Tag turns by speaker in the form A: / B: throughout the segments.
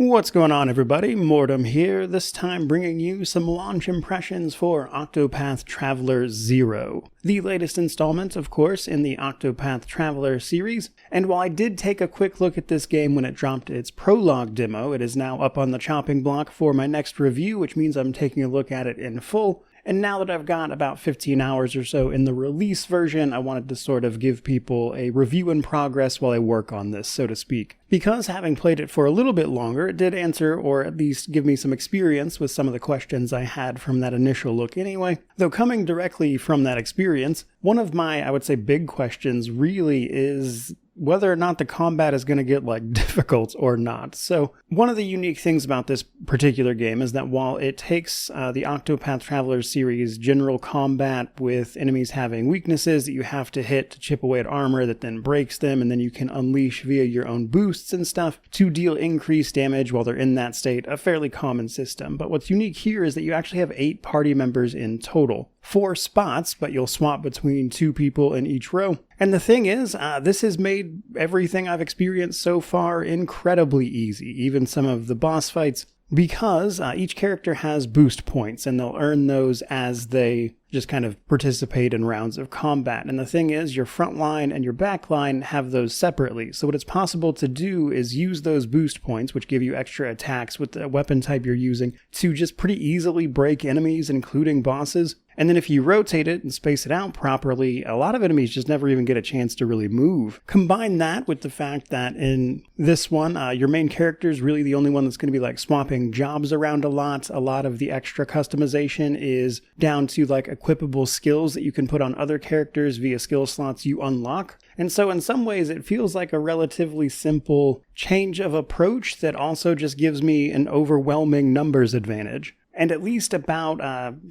A: What's going on, everybody? Mortem here, this time bringing you some launch impressions for Octopath Traveler 0. The latest installment, of course, in the Octopath Traveler series, and while I did take a quick look at this game when it dropped its prologue demo, it is now up on the chopping block for my next review, which means I'm taking a look at it in full. And now that I've got about 15 hours or so in the release version, I wanted to sort of give people a review in progress while I work on this, so to speak. Because having played it for a little bit longer, it did answer, or at least give me some experience with some of the questions I had from that initial look anyway. Though coming directly from that experience, one of my, I would say, big questions really is whether or not the combat is going to get, difficult or not. So, one of the unique things about this particular game is that while it takes the Octopath Traveler series general combat with enemies having weaknesses that you have to hit to chip away at armor that then breaks them, and then you can unleash via your own boosts and stuff to deal increased damage while they're in that state, a fairly common system. But what's unique here is that you actually have 8 party members in total. 4 spots, but you'll swap between 2 people in each row. And the thing is, this has made everything I've experienced so far incredibly easy, even some of the boss fights, because each character has boost points, and they'll earn those as they just kind of participate in rounds of combat. And the thing is, your front line and your back line have those separately. So what it's possible to do is use those boost points, which give you extra attacks with the weapon type you're using, to just pretty easily break enemies, including bosses. And then if you rotate it and space it out properly, a lot of enemies just never even get a chance to really move. Combine that with the fact that in this one, your main character is really the only one that's going to be swapping jobs around a lot. A lot of the extra customization is down to equipable skills that you can put on other characters via skill slots you unlock. And so in some ways it feels like a relatively simple change of approach that also just gives me an overwhelming numbers advantage. And at least about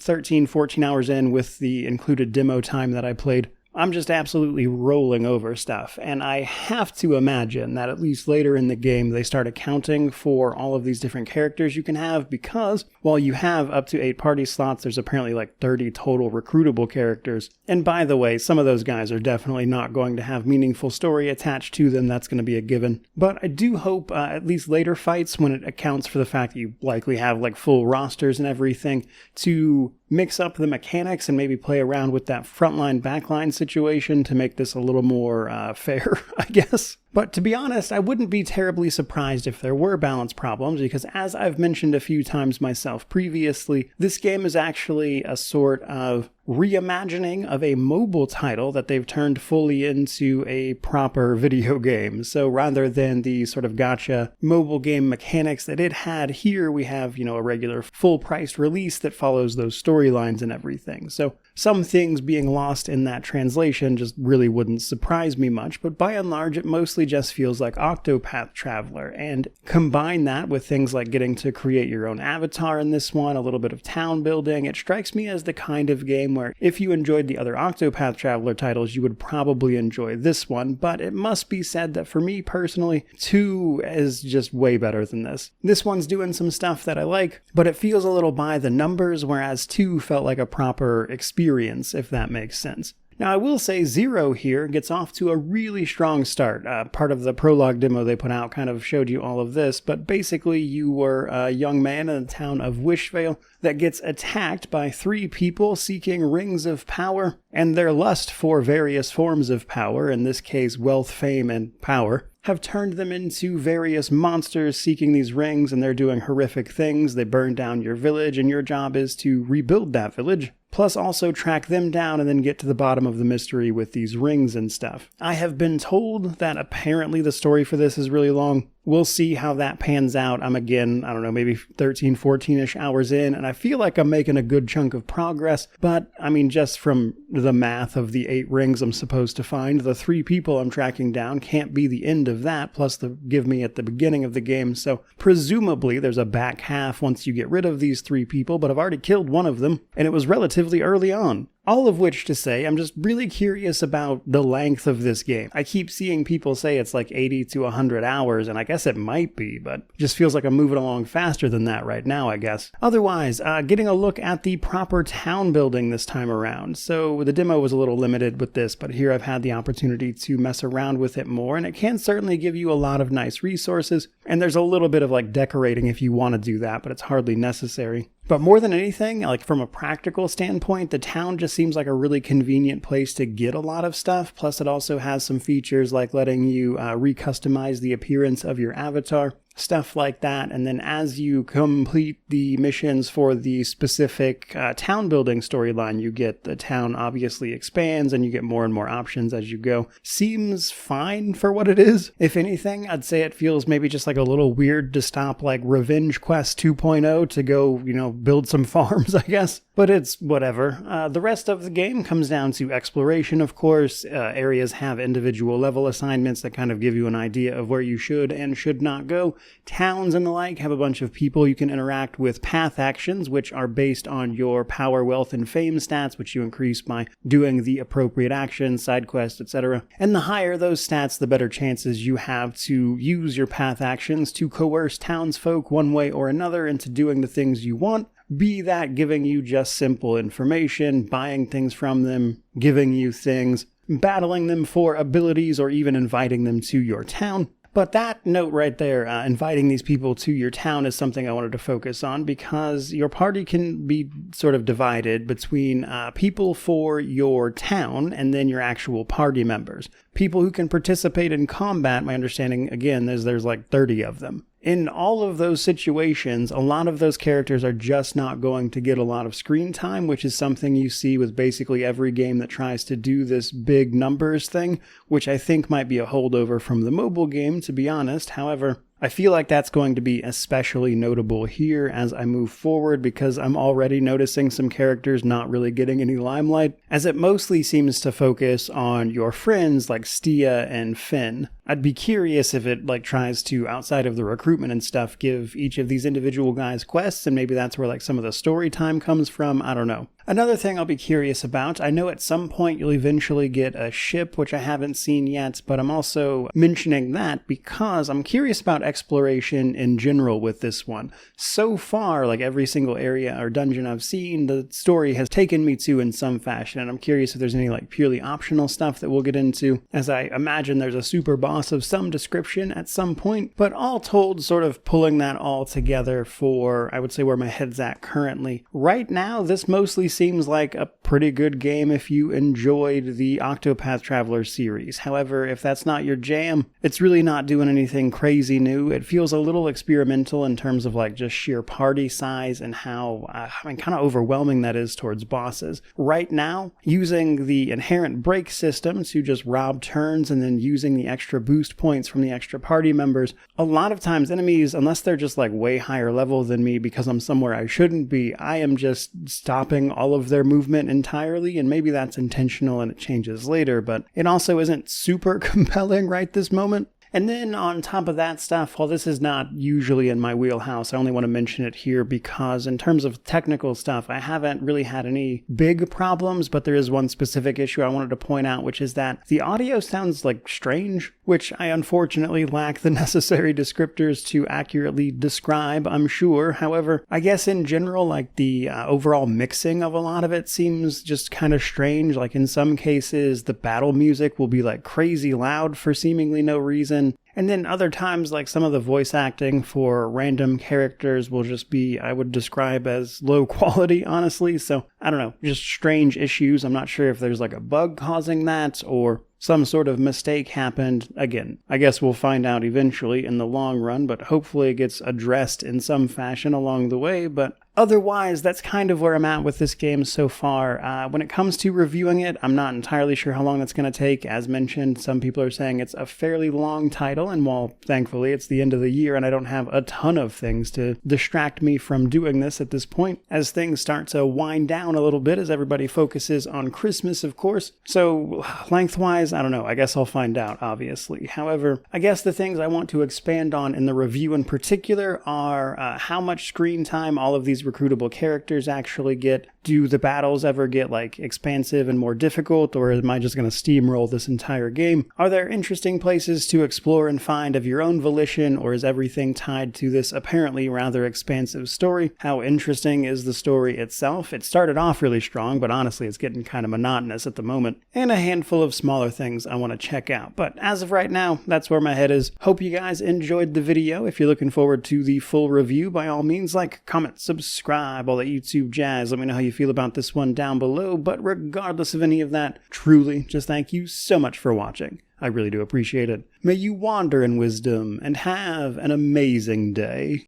A: 13, 14 hours in with the included demo time that I played, I'm just absolutely rolling over stuff. And I have to imagine that at least later in the game they start accounting for all of these different characters you can have, because while you have up to 8 party slots, there's apparently 30 total recruitable characters. And by the way, some of those guys are definitely not going to have meaningful story attached to them. That's going to be a given. But I do hope at least later fights, when it accounts for the fact that you likely have full rosters and everything, to mix up the mechanics and maybe play around with that frontline backline situation to make this a little more fair, I guess. But to be honest, I wouldn't be terribly surprised if there were balance problems, because as I've mentioned a few times myself previously, this game is actually a sort of reimagining of a mobile title that they've turned fully into a proper video game. So rather than the sort of gacha mobile game mechanics that it had, here we have, a regular full-priced release that follows those storylines and everything. So some things being lost in that translation just really wouldn't surprise me much, but by and large it mostly just feels like Octopath Traveler. And combine that with things like getting to create your own avatar in this one, a little bit of town building, it strikes me as the kind of game where if you enjoyed the other Octopath Traveler titles, you would probably enjoy this one. But it must be said that for me personally, 2 is just way better than this. This one's doing some stuff that I like, but it feels a little by the numbers, whereas 2 felt like a proper experience, if that makes sense. Now, I will say 0 here gets off to a really strong start. Part of the prologue demo they put out kind of showed you all of this, but basically you were a young man in the town of Wishvale that gets attacked by 3 people seeking rings of power, and their lust for various forms of power, in this case wealth, fame, and power, have turned them into various monsters seeking these rings, and they're doing horrific things. They burn down your village, and your job is to rebuild that village, plus also track them down and then get to the bottom of the mystery with these rings and stuff. I have been told that apparently the story for this is really long. We'll see how that pans out. I'm again, maybe 13, 14-ish hours in, and I feel like I'm making a good chunk of progress, but just from the math of the 8 rings I'm supposed to find, the 3 people I'm tracking down can't be the end of that, plus the give me at the beginning of the game, so presumably there's a back half once you get rid of these 3 people, but I've already killed one of them, and it was relatively early on. All of which to say, I'm just really curious about the length of this game. I keep seeing people say it's 80 to 100 hours, and I guess it might be, but it just feels like I'm moving along faster than that right now, I guess. Otherwise, getting a look at the proper town building this time around. So the demo was a little limited with this, but here I've had the opportunity to mess around with it more, and it can certainly give you a lot of nice resources. And there's a little bit of like decorating if you want to do that, but it's hardly necessary. But more than anything, like from a practical standpoint, the town just seems like a really convenient place to get a lot of stuff. Plus it also has some features like letting you recustomize the appearance of your avatar, stuff like that. And then as you complete the missions for the specific town building storyline you get, the town obviously expands and you get more and more options as you go. Seems fine for what it is. If anything, I'd say it feels maybe just like a little weird to stop like Revenge Quest 2.0 to go, build some farms, I guess. But it's whatever. The rest of the game comes down to exploration, of course. Areas have individual level assignments that kind of give you an idea of where you should and should not go. Towns and the like have a bunch of people you can interact with. Path actions, which are based on your power, wealth, and fame stats, which you increase by doing the appropriate actions, side quests, etc. And the higher those stats, the better chances you have to use your path actions to coerce townsfolk one way or another into doing the things you want. Be that giving you just simple information, buying things from them, giving you things, battling them for abilities, or even inviting them to your town. But that note right there, inviting these people to your town, is something I wanted to focus on because your party can be sort of divided between people for your town and then your actual party members. People who can participate in combat, my understanding, again, there's like 30 of them. In all of those situations, a lot of those characters are just not going to get a lot of screen time, which is something you see with basically every game that tries to do this big numbers thing, which I think might be a holdover from the mobile game, to be honest. However, I feel like that's going to be especially notable here as I move forward because I'm already noticing some characters not really getting any limelight, as it mostly seems to focus on your friends like Stia and Finn. I'd be curious if it tries to, outside of the recruitment and stuff, give each of these individual guys quests, and maybe that's where some of the story time comes from. I don't know. Another thing I'll be curious about, I know at some point you'll eventually get a ship, which I haven't seen yet, but I'm also mentioning that because I'm curious about exploration in general with this one. So far, every single area or dungeon I've seen, the story has taken me to in some fashion, and I'm curious if there's any purely optional stuff that we'll get into, as I imagine there's a super boss of some description at some point. But all told, sort of pulling that all together for, I would say, where my head's at currently. Right now, this mostly seems like a pretty good game if you enjoyed the Octopath Traveler series. However, if that's not your jam, it's really not doing anything crazy new. It feels a little experimental in terms of just sheer party size and how kind of overwhelming that is towards bosses. Right now, using the inherent break system to just rob turns and then using the extra boost points from the extra party members, a lot of times enemies, unless they're just way higher level than me because I'm somewhere I shouldn't be, I am just stopping all of their movement entirely, and maybe that's intentional and it changes later, but it also isn't super compelling right this moment. And then on top of that stuff, while this is not usually in my wheelhouse, I only want to mention it here because in terms of technical stuff, I haven't really had any big problems, but there is one specific issue I wanted to point out, which is that the audio sounds strange, which I unfortunately lack the necessary descriptors to accurately describe, I'm sure. However, I guess in general, the overall mixing of a lot of it seems just kind of strange. In some cases, the battle music will be crazy loud for seemingly no reason. And then other times, some of the voice acting for random characters will just be, I would describe as low quality, honestly. So, I don't know, just strange issues. I'm not sure if there's a bug causing that or some sort of mistake happened. Again, I guess we'll find out eventually in the long run, but hopefully it gets addressed in some fashion along the way. But otherwise, that's kind of where I'm at with this game so far. When it comes to reviewing it, I'm not entirely sure how long that's going to take. As mentioned, some people are saying it's a fairly long title, and while thankfully it's the end of the year and I don't have a ton of things to distract me from doing this at this point, as things start to wind down a little bit as everybody focuses on Christmas, of course. So lengthwise, I don't know. I guess I'll find out, obviously. However, I guess the things I want to expand on in the review in particular are how much screen time all of these recruitable characters actually get? Do the battles ever get, like, expansive and more difficult, or am I just going to steamroll this entire game? Are there interesting places to explore and find of your own volition, or is everything tied to this apparently rather expansive story? How interesting is the story itself? It started off really strong, but honestly it's getting kind of monotonous at the moment. And a handful of smaller things I want to check out. But as of right now, that's where my head is. Hope you guys enjoyed the video. If you're looking forward to the full review, by all means, like, comment, subscribe, all that YouTube jazz. Let me know how you feel about this one down below. But regardless of any of that, truly, just thank you so much for watching. I really do appreciate it. May you wander in wisdom and have an amazing day.